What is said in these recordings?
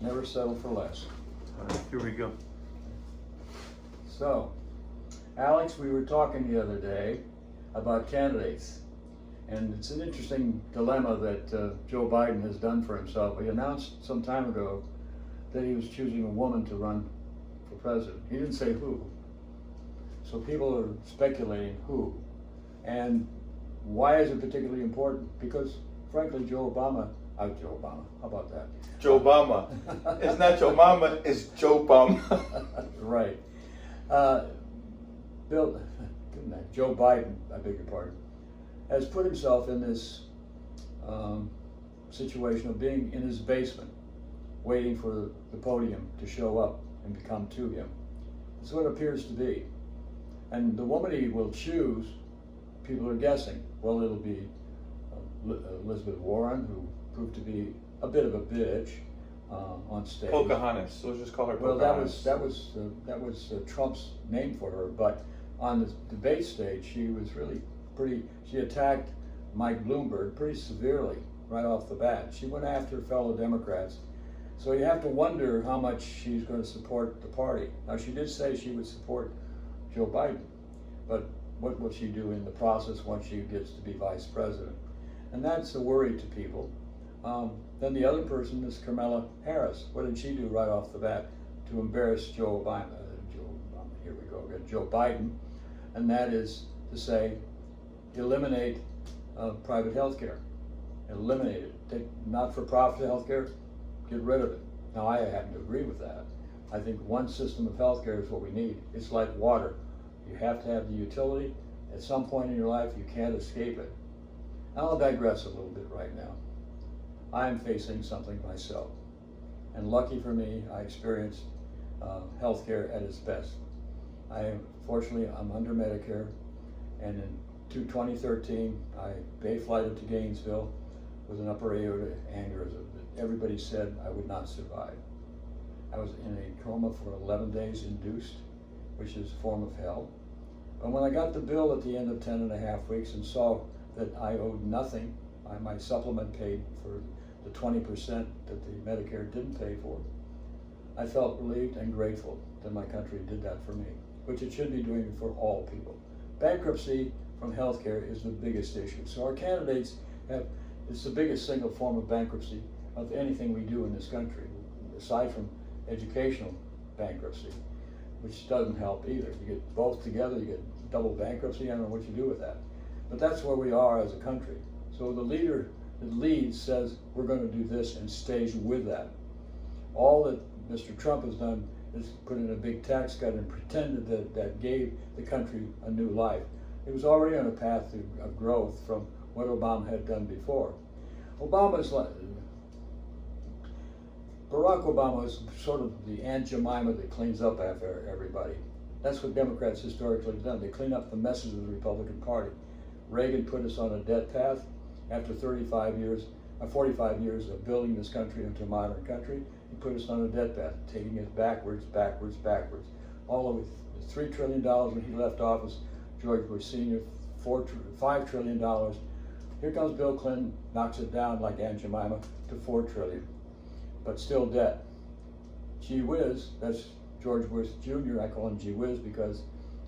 Never settle for less. All right, here we go. So, Alex, we were talking the other day about candidates, and it's an interesting dilemma that Joe Biden has done for himself. He announced some time ago that he was choosing a woman to run for president. He didn't say who. So people are speculating who. And why is it particularly important? Because, frankly, how about that? Joe Obama. It's not Joe Mama, it's Joe Obama. Right. Joe Biden, I beg your pardon, has put himself in this situation of being in his basement, waiting for the podium to show up and become to him. That's what it appears to be. And the woman he will choose, people are guessing, well, it'll be Elizabeth Warren, who proved to be a bit of a bitch on stage. Pocahontas. Let's just call her Pocahontas. Well, that was Trump's name for her. But on the debate stage, she was really pretty. She attacked Mike Bloomberg pretty severely right off the bat. She went after fellow Democrats. So you have to wonder how much she's going to support the party. Now, she did say she would support Joe Biden, but what will she do in the process once she gets to be vice president? And that's a worry to people. Then the other person is Kamala Harris. What did she do right off the bat to embarrass Joe Biden? And that is to say, eliminate private health care. Eliminate it. Take not-for-profit health care, get rid of it. Now, I happen to agree with that. I think one system of health care is what we need. It's like water. You have to have the utility. At some point in your life, you can't escape it. I'll digress a little bit right now. I'm facing something myself. And lucky for me, I experienced health care at its best. Fortunately, I'm under Medicare, and in 2013, I bay-flighted to Gainesville with an upper aorta aneurysm. Everybody said I would not survive. I was in a coma for 11 days induced, which is a form of hell. But when I got the bill at the end of 10 and a half weeks and saw that I owed nothing, my supplement paid for the 20% that the Medicare didn't pay for, I felt relieved and grateful that my country did that for me, which it should be doing for all people. Bankruptcy from healthcare is the biggest issue. So our candidates it's the biggest single form of bankruptcy of anything we do in this country, aside from educational bankruptcy, which doesn't help either. You get both together, you get double bankruptcy. I don't know what you do with that. But that's where we are as a country. So the leader that leads says we're going to do this and stays with that. All that Mr. Trump has done is put in a big tax cut and pretended that that gave the country a new life. It was already on a path of growth from what Obama had done before. Barack Obama is sort of the Aunt Jemima that cleans up after everybody. That's what Democrats historically have done. They clean up the messes of the Republican Party. Reagan put us on a debt path after 45 years of building this country into a modern country. He put us on a debt path, taking it backwards. All of it, $3 trillion when he left office. George Bush Sr., $5 trillion. Here comes Bill Clinton, knocks it down like Aunt Jemima to $4 trillion, but still debt. Gee whiz, that's George Bush Jr. I call him Gee whiz because,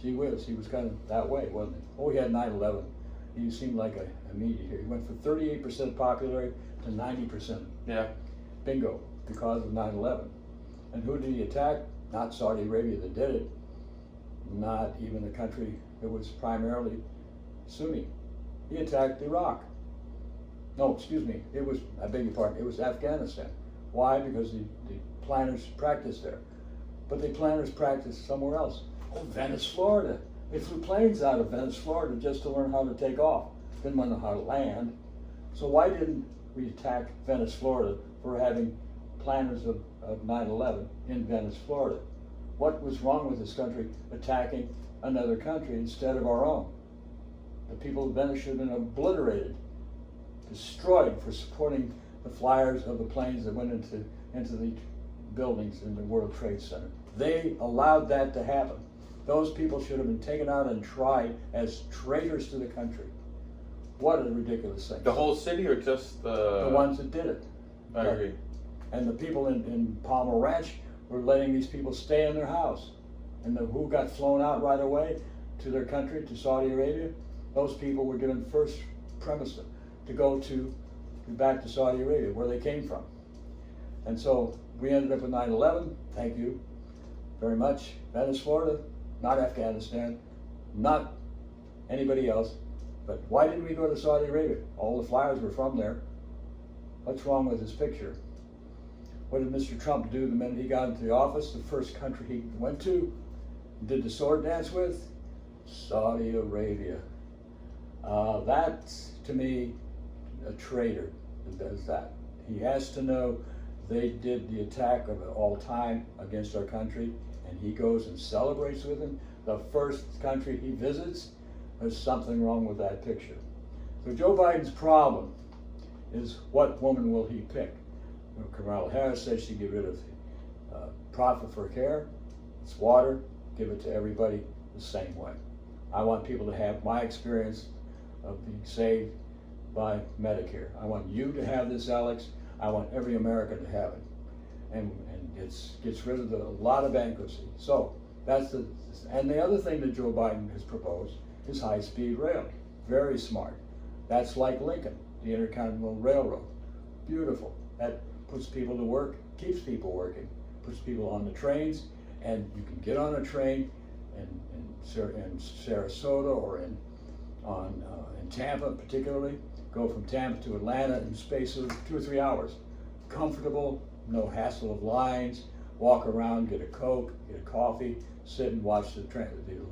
gee whiz, he was kind of that way, wasn't he? Oh, he had 9/11. He seemed like a media here. He went from 38% popularity to 90%. Yeah. Bingo, because of 9/11. And who did he attack? Not Saudi Arabia that did it, not even the country that was primarily Sunni. He attacked Iraq. No, excuse me, I beg your pardon, it was Afghanistan. Why? Because the planners practiced there. But the planners practiced somewhere else. Oh, Venice, Florida. They flew planes out of Venice, Florida just to learn how to take off. Didn't know how to land. So why didn't we attack Venice, Florida for having planners of 9/11 in Venice, Florida? What was wrong with this country attacking another country instead of our own? The people of Venice should have been obliterated, destroyed for supporting the flyers of the planes that went into the buildings in the World Trade Center. They allowed that to happen. Those people should have been taken out and tried as traitors to the country. What a ridiculous thing. The whole city or just the ones that did it? I agree. And the people in Palmer Ranch were letting these people stay in their house. And who got flown out right away to their country, to Saudi Arabia? Those people were given first premise to go back to Saudi Arabia, where they came from. And so we ended up with 9/11. Thank you very much. Venice, Florida, not Afghanistan, not anybody else. But why didn't we go to Saudi Arabia? All the flyers were from there. What's wrong with this picture? What did Mr. Trump do the minute he got into the office? The first country he went to, did the sword dance with? Saudi Arabia. That's, to me, a traitor that does that. He has to know they did the attack of all time against our country, and he goes and celebrates with them. The first country he visits, there's something wrong with that picture. So Joe Biden's problem is, what woman will he pick? Kamala Harris says she'd get rid of profit for care. It's water, give it to everybody the same way. I want people to have my experience of being saved by Medicare. I want you to have this, Alex. I want every American to have it. And it gets rid of a lot of bankruptcy. So that's and the other thing that Joe Biden has proposed is high-speed rail. Very smart. That's like Lincoln, the Intercontinental Railroad. Beautiful. That puts people to work, keeps people working, puts people on the trains, and you can get on a train in Sarasota or in Tampa particularly, go from Tampa to Atlanta in the space of 2 or 3 hours. Comfortable, no hassle of lines, walk around, get a Coke, get a coffee, sit and watch the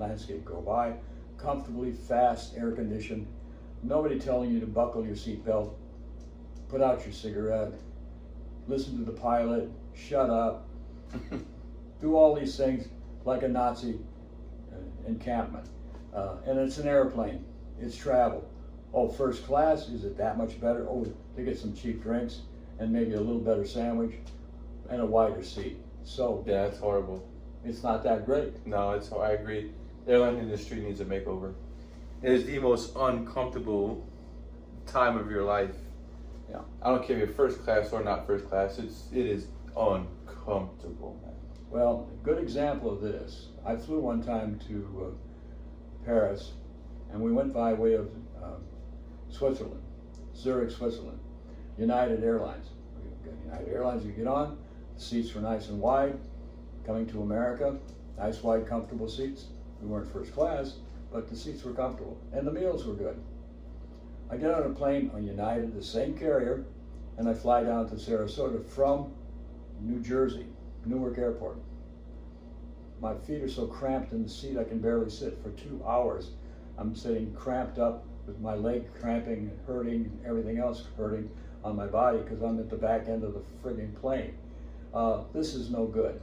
landscape go by, comfortably, fast, air conditioned, nobody telling you to buckle your seatbelt, put out your cigarette, listen to the pilot, shut up, do all these things like a Nazi encampment. And it's an airplane, it's travel. Oh, first class, is it that much better? Oh, they get some cheap drinks and maybe a little better sandwich and a wider seat. So yeah, it's horrible. It's not that great. No, I agree. The airline industry needs a makeover. It is the most uncomfortable time of your life. Yeah. I don't care if you're first class or not first class. It is uncomfortable. Well, a good example of this. I flew one time to Paris, and we went by way of Switzerland, Zurich, Switzerland. United Airlines. United Airlines, you get on, the seats were nice and wide. Coming to America, nice, wide, comfortable seats. We weren't first class, but the seats were comfortable, and the meals were good. I get on a plane on United, the same carrier, and I fly down to Sarasota from New Jersey, Newark Airport. My feet are so cramped in the seat I can barely sit for 2 hours. I'm sitting cramped up with my leg cramping and hurting and everything else hurting on my body because I'm at the back end of the friggin' plane. This is no good.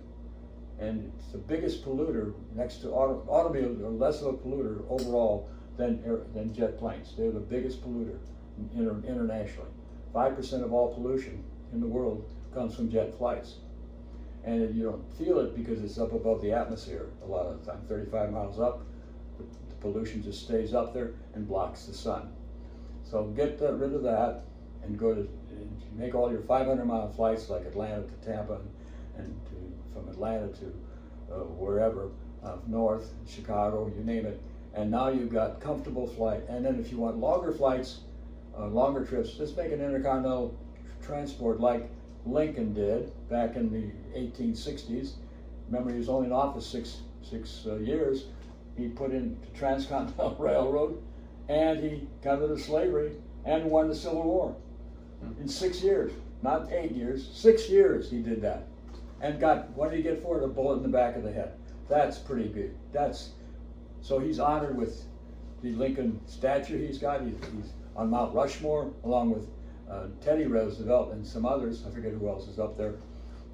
And it's the biggest polluter next to automobiles are less of a polluter overall than jet planes. They're the biggest polluter internationally. 5% of all pollution in the world comes from jet flights. And you don't feel it because it's up above the atmosphere a lot of the time. 35 miles up, the pollution just stays up there and blocks the sun. So get rid of that and make all your 500-mile flights like Atlanta to Tampa and from Atlanta to wherever, north, Chicago, you name it. And now you've got comfortable flight. And then if you want longer flights, longer trips, just make an intercontinental transport like Lincoln did back in the 1860s. Remember, he was only in office six years. He put in the Transcontinental Railroad, and he got rid of slavery and won the Civil War in 6 years. Not 8 years, 6 years he did that. And what did he get for it? A bullet in the back of the head. That's pretty good. So he's honored with the Lincoln statue he's got. He's on Mount Rushmore along with Teddy Roosevelt and some others. I forget who else is up there.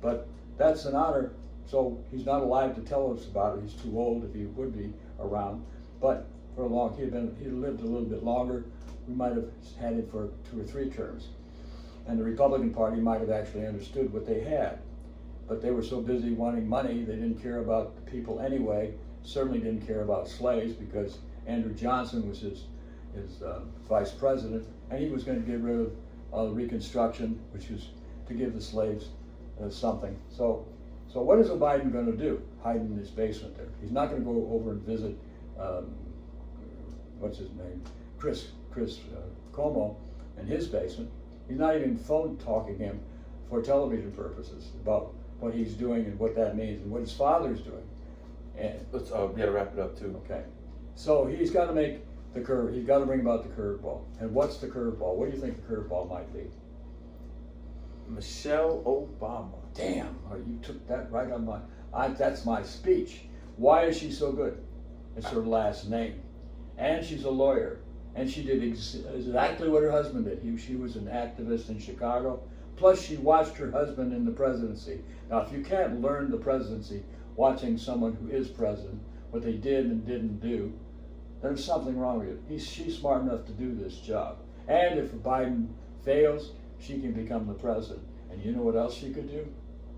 But that's an honor. So he's not alive to tell us about it. He's too old if he would be around. But for he'd lived a little bit longer. We might have had him for 2 or 3 terms. And the Republican Party might have actually understood what they had. But they were so busy wanting money, they didn't care about the people anyway. Certainly didn't care about slaves because Andrew Johnson was his vice president, and he was going to get rid of Reconstruction, which was to give the slaves something. So what is Biden going to do? Hide in his basement there. He's not going to go over and visit, what's his name, Chris Cuomo in his basement. He's not even phone talking him for television purposes about what he's doing and what that means and what his father's doing. And Let's wrap it up too. okay, so he's got to make the curve. He's got to bring about the curveball. And what's the curveball? What do you think the curveball might be? Michelle Obama. Damn, you took that right on that's my speech. Why is she so good? It's her last name. And she's a lawyer. And she did exactly what her husband did. She was an activist in Chicago. Plus she watched her husband in the presidency. Now if you can't learn the presidency watching someone who is president, what they did and didn't do, there's something wrong with you. She's smart enough to do this job. And if Biden fails, she can become the president. And you know what else she could do?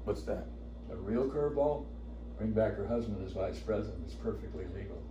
What's that? A real curveball? Bring back her husband as vice president. It's perfectly legal.